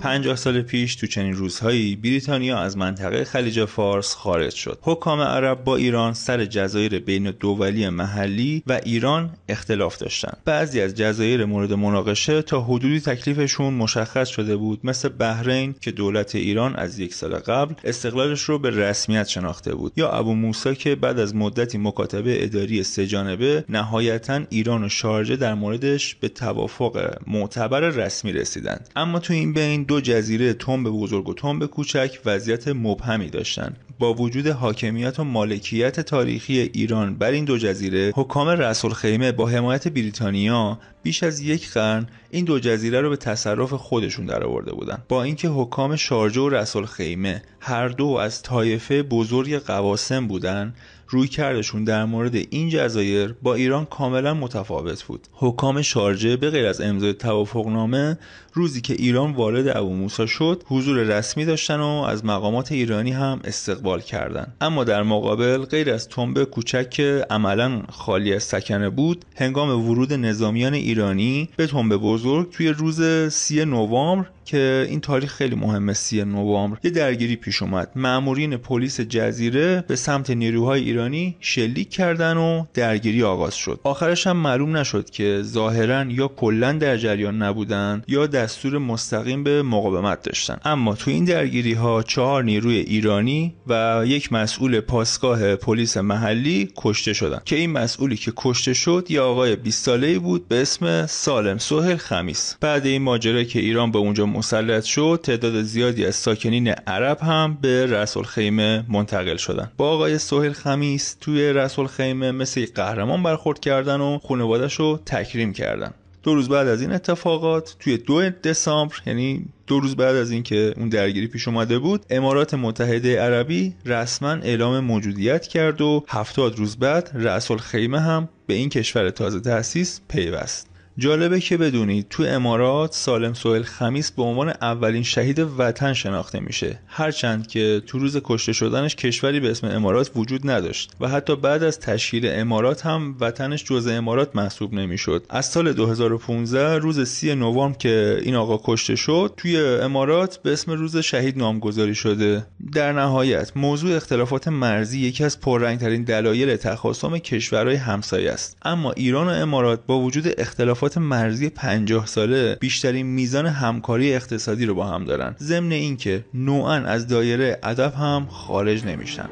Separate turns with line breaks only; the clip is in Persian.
50 سال پیش تو چنین روزهایی بریتانیا از منطقه خلیج فارس خارج شد. حکام عرب با ایران سر جزایر بین الدولی محلی و ایران اختلاف داشتند. بعضی از جزایر مورد مناقشه تا حدودی تکلیفشون مشخص شده بود، مثل بحرین که دولت ایران از 1 سال قبل استقلالش رو به رسمیت شناخته بود، یا ابو موسی که بعد از مدتی مکاتبه اداری 3 جانبه نهایتاً ایران و شارجه در موردش به توافق معتبر رسمی رسیدند. اما تو این بین دو جزیره تنب بزرگ و تنب کوچک وضعیت مبهمی داشتند. با وجود حاکمیت و مالکیت تاریخی ایران بر این دو جزیره، حکام رأس الخیمه با حمایت بریتانیا بیش از 1 قرن این دو جزیره رو به تصرف خودشون درآورده بودن. با اینکه حکام شارجه و رأس الخیمه هر دو از طایفه بزرگ قواسم بودن، رویکردشون در مورد این جزایر با ایران کاملا متفاوت بود. حکام شارجه به غیر از امضای توافقنامه، روزی که ایران وارد ابو موسی شد حضور رسمی داشتن و از مقامات ایرانی هم استقبال کردند. اما در مقابل غیر از تنب کوچک که عملا خالی از سکنه بود، هنگام ورود نظامیان ایرانی به تنب بزرگ توی روز 30 نوامبر که این تاریخ خیلی مهمه، 30 نوامبر، یه درگیری پیش اومد. مامورین پلیس جزیره به سمت نیروهای ایرانی شلیک کردن و درگیری آغاز شد. آخرش هم معلوم نشد که ظاهرا یا کلا در جریان نبودن یا دستور مستقیم به مقاومت داشتن. اما تو این درگیری ها 4 نیروی ایرانی و 1 مسئول پاسگاه پلیس محلی کشته شدن که این مسئولی که کشته شد یه آقای 20 ساله‌ای بود به اسم سالم سهیل خمیس. بعد این ماجرا که ایران به اونجا مسلط شد، تعداد زیادی از ساکنین عرب هم به رأس الخیمه منتقل شدن. با آقای سهیل خمیس توی رأس الخیمه مثل یک قهرمان برخورد کردن و خانواده‌اش رو تکریم کردن. 2 روز بعد از این اتفاقات، توی 2 دسامبر، یعنی 2 روز بعد از این که اون درگیری پیش اومده بود، امارات متحده عربی رسما اعلام موجودیت کرد و 70 روز بعد رأس الخیمه هم به این کشور تازه تأسیس پیوست. جالبه که بدونید تو امارات سالم سهیل خمیس به عنوان اولین شهید وطن شناخته میشه، هرچند که تو روز کشته شدنش کشوری به اسم امارات وجود نداشت و حتی بعد از تشکیل امارات هم وطنش جزء امارات محسوب نمیشد. از سال 2015 روز 30 نوامبر که این آقا کشته شد توی امارات به اسم روز شهید نامگذاری شده. در نهایت موضوع اختلافات مرزی یکی از پررنگ‌ترین دلایل تخاصم کشورهای همسایه است، اما ایران و امارات با وجود اختلافات مرزی 50 ساله بیشترین میزان همکاری اقتصادی رو با هم دارن، ضمن اینکه نوعاً از دایره ادب هم خارج نمیشن.